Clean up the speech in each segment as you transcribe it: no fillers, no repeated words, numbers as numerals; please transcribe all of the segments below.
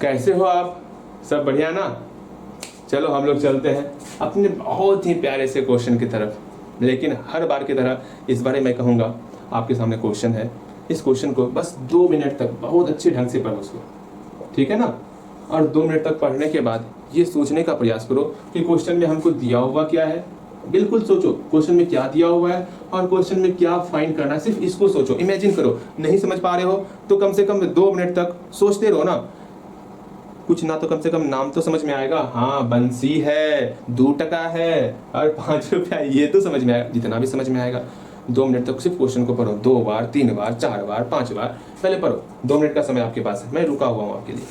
कैसे हो आप? सब बढ़िया ना? चलो हम लोग चलते हैं अपने बहुत ही प्यारे से क्वेश्चन की तरफ। लेकिन हर बार की तरह इस बार मैं कहूँगा, आपके सामने क्वेश्चन है, इस क्वेश्चन को बस 2 मिनट तक बहुत अच्छे ढंग से पढ़ो उसको, ठीक है ना? और 2 मिनट तक पढ़ने के बाद ये सोचने का प्रयास करो कि क्वेश्चन में हमको दिया हुआ क्या है। बिल्कुल सोचो क्वेश्चन में क्या दिया हुआ है और क्वेश्चन में क्या फाइंड करना है, सिर्फ इसको सोचो, इमेजिन करो। नहीं समझ पा रहे हो तो कम से कम 2 मिनट तक सोचते रहो ना। कुछ ना तो कम से कम नाम तो समझ में आएगा। हाँ, बंसी है, 2 टका है और 5 रुपया, ये तो समझ में आएगा। जितना भी समझ में आएगा 2 मिनट तक सिर्फ क्वेश्चन को पढ़ो, 2 बार 3 बार 4 बार 5 बार पहले पढ़ो। 2 मिनट का समय आपके पास है, मैं रुका हुआ हूँ आपके लिए।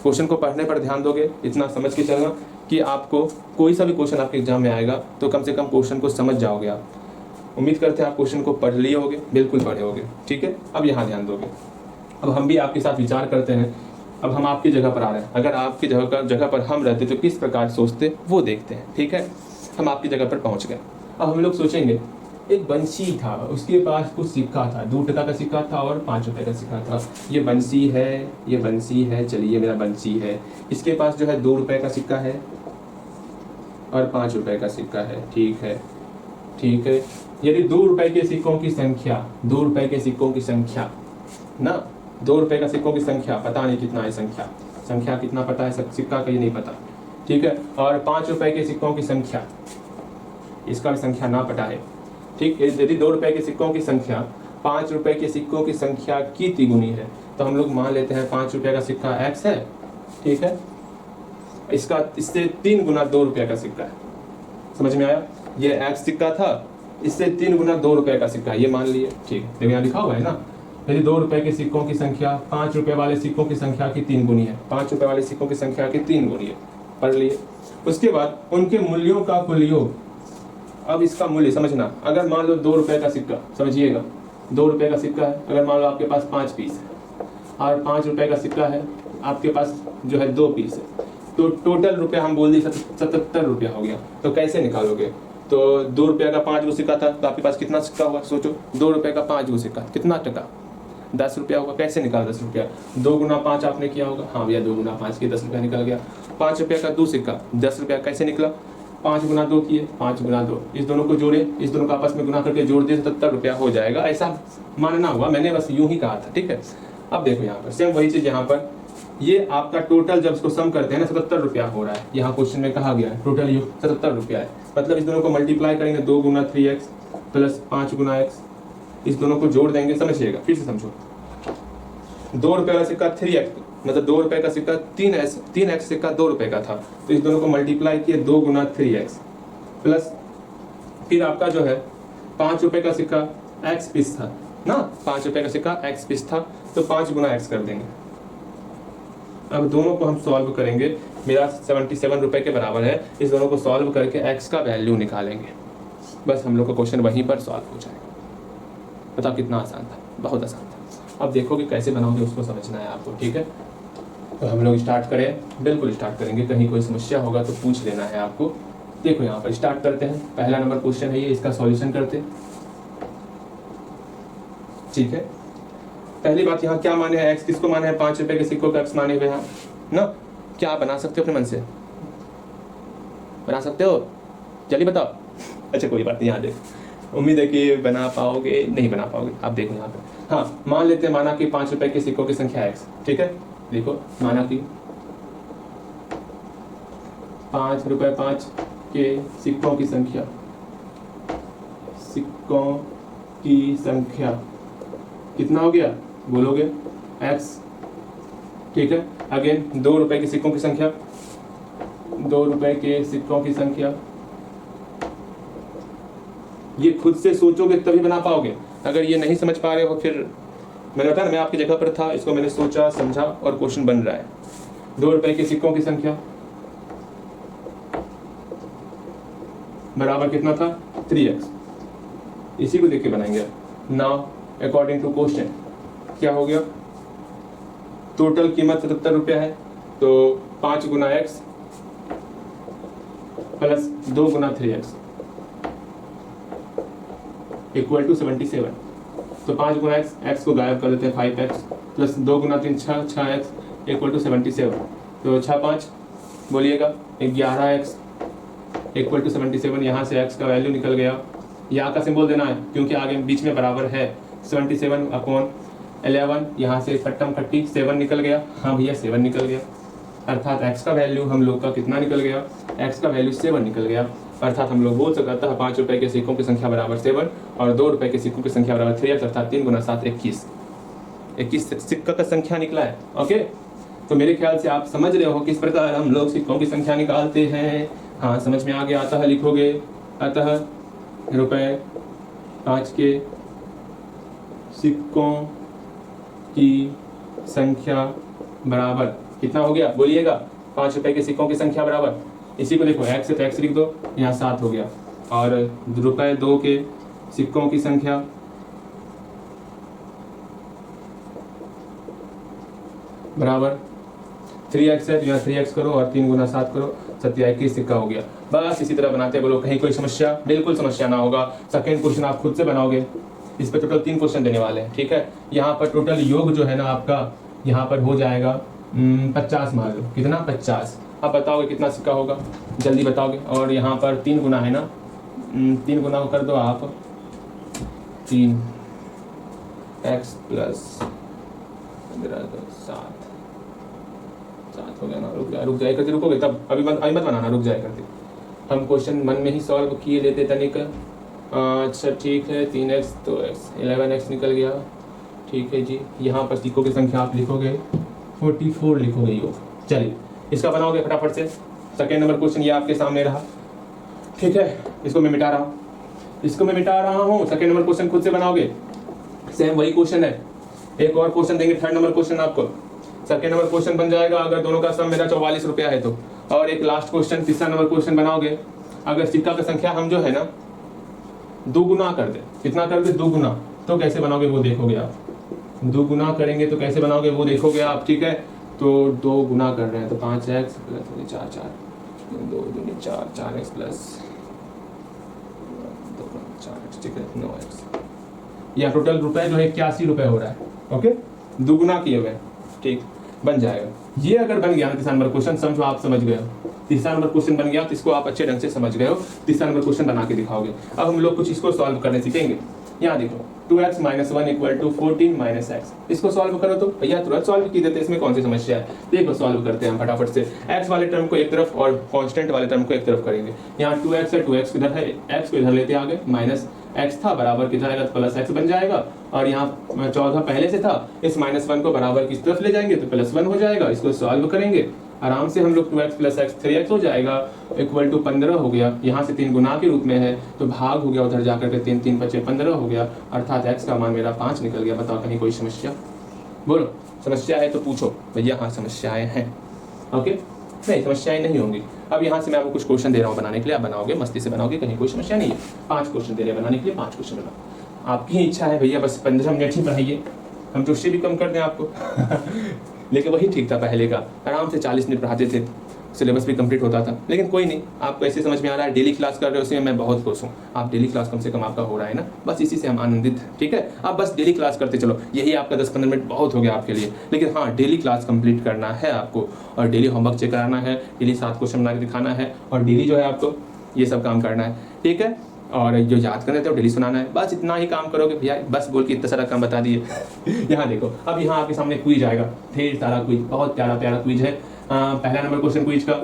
क्वेश्चन को पढ़ने पर ध्यान दोगे, इतना समझ के चलना कि आपको कोई सा भी क्वेश्चन आपके एग्जाम में आएगा तो कम से कम क्वेश्चन को समझ जाओगे आप। उम्मीद करते हैं आप क्वेश्चन को पढ़ लिए होगे, बिल्कुल पढ़े होगे, ठीक है? अब यहाँ ध्यान दोगे। अब हम भी आपके साथ विचार करते हैं। अब हम आपकी जगह पर आ रहे हैं, अगर आपकी जगह पर हम रहते तो किस प्रकार सोचते वो देखते हैं, ठीक है? हम आपकी जगह पर पहुँच गए। अब हम लोग सोचेंगे, एक बंसी था, उसके पास कुछ सिक्का था, 2 टका का सिक्का था और 5 रुपए का सिक्का था। ये बंसी है, ये बंसी है, चलिए मेरा बंसी है। इसके पास जो है 2 रुपए का सिक्का है और 5 रुपए का सिक्का है, ठीक है, ठीक है। यदि 2 रुपए के सिक्कों की संख्या, 2 रुपए के सिक्कों की संख्या ना, 2 रुपए का सिक्कों की संख्या पता नहीं कितना है, संख्या कितना पता है, सिक्का का ये नहीं पता, ठीक है। और 5 रुपए के सिक्कों की संख्या, इसका भी संख्या ना पता है, ठीक। यदि 2 रुपए के सिक्कों की संख्या 5 रुपए के सिक्कों की संख्या की तिगुनी है तो हम लोग मान लेते हैं 5 रुपए का सिक्का x है, ठीक है। इससे 3 गुना 2 रुपए का सिक्का है, समझ में आया? ये x सिक्का था, इससे 3 गुना 2 रुपए का सिक्का, ये मान लिए, ठीक है। देखो यहाँ लिखा हुआ है ना, यदि 2 रुपए के सिक्कों की संख्या 5 रुपए वाले सिक्कों की संख्या की 3 गुनी है, 5 रुपए वाले सिक्कों की संख्या की 3 गुनी है, पढ़ लिए। उसके बाद उनके मूल्यों का कुल योग। अब इसका मूल्य समझना, अगर मान लो 2 रुपए का सिक्का, समझिएगा 2 रुपए का सिक्का है, अगर मान लो आपके पास 5 पीस है और 5 रुपए का सिक्का है आपके पास जो है 2 पीस है, तो टोटल रुपए हम बोल दिए 77 रुपया हो गया। तो कैसे निकालोगे? तो 2 रुपये का 5 गो सिक्का था तो आपके पास कितना सिक्का हुआ सोचो, 2 रुपये का 5 गो सिक्का कितना टका? 10 रुपया होगा। कैसे निकाला 10 रुपया? 2 गुना 5 आपने किया होगा, हाँ भैया 2 गुना 5 के 10 रुपया निकल गया। 5 रुपये का 2 सिक्का 10 रुपया कैसे निकला? 5 गुना 2 किए, 5 गुना 2, इस दोनों को जोड़े, इस दोनों को आपस में गुना करके जोड़ दिए, 77 रुपया हो जाएगा। ऐसा मानना हुआ, मैंने बस यूं ही कहा था, ठीक है। अब देखो यहाँ पर सेम वही चीज, यहाँ पर ये आपका टोटल जब इसको सम करते हैं ना 77 रुपया हो रहा है। यहाँ क्वेश्चन में कहा गया है टोटल ये 77 रुपया है, मतलब इस दोनों को मल्टीप्लाई करेंगे 2 गुना 3x प्लस 5 गुना x, इस दोनों को जोड़ देंगे, समझिएगा, फिर से समझो। 2 रुपये का सिक्का 3x, मतलब 2 रुपये का सिक्का 3x सिक्का 2 रुपये का था, तो इस दोनों को मल्टीप्लाई किए 2 गुना 3x प्लस फिर आपका जो है 5 रुपये का सिक्का x पीस था ना, 5 रुपये का सिक्का x पीस था, तो 5 गुना x कर देंगे। अब दोनों को हम सॉल्व करेंगे, मेरा 77 रुपये के बराबर है, इस दोनों को सॉल्व करके x का वैल्यू निकालेंगे, बस हम लोग का क्वेश्चन वहीं पर सॉल्व हो जाएगा। बताओ कितना आसान था? बहुत आसान था। अब देखो कि कैसे बनाओगे उसको समझना है आपको, ठीक है। तो हम लोग स्टार्ट करें, बिल्कुल स्टार्ट करेंगे, कहीं कोई समस्या होगा तो पूछ लेना है आपको। देखो यहाँ पर स्टार्ट करते हैं, पहला नंबर क्वेश्चन है ये, इसका सॉल्यूशन करते हैं, ठीक है। पहली बात यहाँ क्या माने हैं, x किसको माने हैं? 5 रुपए के सिक्कों का x माने हुए हैं ना। क्या बना सकते हो अपने मन से? बना सकते हो? जल्दी बताओ। अच्छा कोई बात नहीं, यहाँ देखो, उम्मीद है कि बना पाओगे, नहीं बना पाओगे। आप देखो यहाँ पे, हाँ मान लेते हैं, माना कि 5 रुपए के सिक्कों की संख्या x, ठीक है। देखो माना कि 5 रुपए 5 के सिक्कों की संख्या, सिक्कों की संख्या कितना हो गया बोलोगे? x, ठीक है। अगेन 2 रुपए के सिक्कों की संख्या, 2 रुपए के सिक्कों की संख्या, ये खुद से सोचोगे तभी बना पाओगे। अगर ये नहीं समझ पा रहे हो, फिर मैंने बताया ना, मैं आपकी जगह पर था, इसको मैंने सोचा समझा और क्वेश्चन बन रहा है। 2 रुपए के सिक्कों की संख्या बराबर कितना था? 3x, इसी को देख के बनाएंगे। नाउ अकॉर्डिंग टू क्वेश्चन क्या हो गया? टोटल कीमत 77 रुपया है, तो 5 गुना x प्लस 2 गुना 3x इक्वल टू 77। तो 5 गुना x को गायब कर देते हैं 5x plus 2 Guna 3 6x equal to 77, तो 6 5 बोलिएगा 11x इक्वल टू 77। यहाँ से x का वैल्यू निकल गया, यहाँ का सिंबल देना है क्योंकि आगे बीच में बराबर है 77/11, यहाँ से खट्टम खट्टी 7 निकल गया। हाँ भैया 7 निकल गया, अर्थात x का वैल्यू हम लोग का कितना निकल गया, x का वैल्यू 7 निकल गया। अर्थात हम लोग बोल सकते हैं 5 रुपए के सिक्कों की संख्या बराबर 7 और 2 रुपए के सिक्कों की संख्या बराबर 3x, अर्थात 3 गुना 7 21 सिक्का का संख्या निकला है। ओके, तो मेरे ख्याल से आप समझ रहे हो किस प्रकार हम लोग सिक्कों की संख्या निकालते हैं। हाँ समझ में आ गया। अतः लिखोगे, अतः रुपए 5 के सिक्कों की संख्या बराबर कितना हो गया बोलिएगा, 5 रुपए के सिक्कों की संख्या बराबर, इसी को देखो x से तो x लिख दो, यहाँ 7 हो गया, और रुपए 2 के सिक्कों की संख्या बराबर 3x है तो यहाँ 3x करो और 3 गुना 7 करो, 21 सिक्का हो गया। बस इसी तरह बनाते बोलो, कहीं कोई समस्या, बिल्कुल समस्या ना होगा। सेकेंड क्वेश्चन आप खुद से बनाओगे, इस पर टोटल 3 क्वेश्चन देने वाले हैं, ठीक है। यहाँ पर टोटल योग जो है ना आपका यहाँ पर हो जाएगा 50, मान लो कितना 50। आप बताओगे कितना सिक्का होगा, जल्दी बताओगे। और यहाँ पर 3 गुना है ना, 3 गुना कर दो आप, 3x प्लस 7 हो गया ना। रुक जाए करते रुकोगे तब, अभी मत बनाना, रुक जाए करते। हम क्वेश्चन मन में ही सॉल्व किए लेते तनिक। अच्छा ठीक है, 3x तो x 11x निकल गया, ठीक है जी। यहाँ पर सिक्कों की संख्या आप लिखोगे 44 लिखोगे योग। चलिए इसका बनाओगे फटाफट से। सेकेंड नंबर क्वेश्चन ये आपके सामने रहा, ठीक है। इसको मैं मिटा रहा हूँ, सेकेंड नंबर क्वेश्चन खुद से बनाओगे, सेम वही क्वेश्चन है। एक और क्वेश्चन देंगे, थर्ड नंबर क्वेश्चन आपको। सेकेंड नंबर क्वेश्चन बन जाएगा अगर दोनों का सम मेरा 44 रुपया है तो। और एक लास्ट क्वेश्चन, तीसरा नंबर क्वेश्चन बनाओगे अगर सिक्का की संख्या हम जो है ना 2 गुना कर दे। कितना कर दे? 2 गुना। तो कैसे बनाओगे वो देखोगे आप, 2 गुना करेंगे तो कैसे बनाओगे वो देखोगे आप, ठीक है। तो 2 गुना कर रहे हैं तो 5x प्लस 4 2 दूनी 4x प्लस 4x, ठीक है 9x। यह टोटल रुपए जो है 81 रुपए हो रहा है। ओके, 2 गुना किए हुए, ठीक, बन जाएगा। ये अगर बन गया ना तीसरा नंबर क्वेश्चन, समझो आप समझ गए हो। तीसरा नंबर क्वेश्चन बन गया तो इसको आप अच्छे ढंग से समझ गए हो, तीसरा नंबर क्वेश्चन बना के दिखाओगे। अब हम लोग कुछ इसको सॉल्व करने सीखेंगे। यहाँ देखो 2x - 1 इक्वल टू 14 - x। इसको सॉल्व करो तो भैया तुरंत सॉल्व की देते, इसमें कौन सी समस्या है। देखो सॉल्व करते हैं हम फटाफट से। x वाले टर्म को एक तरफ और कांस्टेंट वाले टर्म को एक तरफ करेंगे। यहाँ 2x है, 2x किधर है, x को इधर लेते आगे, माइनस x था बराबर किधर आएगा तो प्लस x बन जाएगा। और यहाँ 14 पहले से था, इस -1 को बराबर किस तरफ ले जाएंगे तो +1 हो जाएगा। इसको सॉल्व करेंगे आराम से हम लोग, 2x प्लस x 3x हो जाएगा इक्वल टू 15 हो गया। यहाँ से 3 गुना के रूप में है तो भाग हो गया, उधर जाकर के 3 3 बचे 15 हो गया, अर्थात x का मान मेरा 5 निकल गया। बताओ कहीं कोई समस्या? बोलो समस्या है तो पूछो भैया। हाँ समस्याएं हैं, ओके, नहीं समस्याएं नहीं होंगी। अब यहाँ से मैं आपको कुछ क्वेश्चन दे रहा हूँ बनाने के लिए, आप बनाओगे, मस्ती से बनाओगे, कहीं कोई समस्या नहीं है। 5 क्वेश्चन दे रहे हैं बनाने के लिए, 5 क्वेश्चन बनाओ। आपकी ही इच्छा है भैया बस 15 मिनट ही पढ़ाइए, हम तो उससे भी कम कर दें आपको लेकिन वही ठीक था पहले का, आराम से 40 मिनट पढ़ाते थे, सिलेबस भी कंप्लीट होता था। लेकिन कोई नहीं, आपको ऐसे समझ में आ रहा है, डेली क्लास कर रहे हो, उसमें मैं बहुत खुश हूँ। आप डेली क्लास कम से कम आपका हो रहा है ना, बस इसी से हम आनंदित, ठीक है। आप बस डेली क्लास करते चलो, यही आपका 10-15 मिनट बहुत हो गया आपके लिए। लेकिन हाँ, डेली क्लास कंप्लीट करना है आपको, और डेली होमवर्क चेक कराना है, डेली 7 क्वेश्चन बना के दिखाना है, और डेली जो है आपको ये सब काम करना है, ठीक है। और जो याद करने थे वो डेली सुनाना है, बस इतना ही काम करोगे भैया। बस बोल के इतना सारा काम बता दिए यहाँ देखो, अब यहाँ आपके सामने क्विज आएगा, ढेर सारा क्विज, बहुत प्यारा प्यारा क्विज है। पहला नंबर क्वेश्चन क्विज का,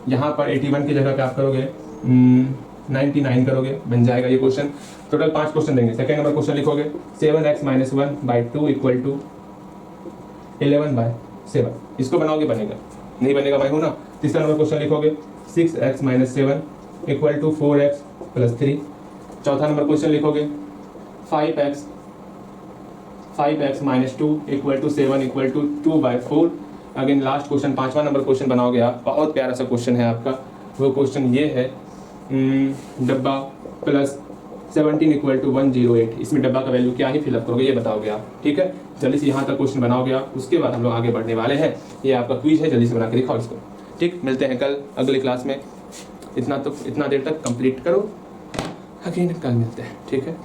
यहाँ पर 81 की जगह पे आप करोगे 99 करोगे, बन जाएगा ये क्वेश्चन। टोटल 5 क्वेश्चन देंगे। सेकेंड नंबर क्वेश्चन लिखोगे 7x - 1/2 इक्वल टू 11/7। इसको बनाओगे, बनेगा, नहीं बनेगा मैं हूँ ना। तीसरा नंबर क्वेश्चन लिखोगे 6x - 7 इक्वल टू 4x + 3। चौथा नंबर क्वेश्चन लिखोगे 5x - 2 equal to 7 equal to 2/4। Again last question, 5वां नंबर क्वेश्चन बनाओगे आप, बहुत प्यारा सा क्वेश्चन है आपका। वो क्वेश्चन ये है, डब्बा प्लस 17 इक्वल टू 108। इसमें डब्बा का वैल्यू क्या ही फिलअप करोगे ये बताओगे आप, ठीक है। जल्दी से यहाँ तक क्वेश्चन बनाओगे आप, उसके बाद हम लोग आगे बढ़ने वाले हैं। ये आपका क्विज है, जल्दी से बना के दिखाओ इसको, ठीक। मिलते हैं कल अगली क्लास में, इतना देर तक कंप्लीट करो, अगेन कल मिलते हैं, ठीक है।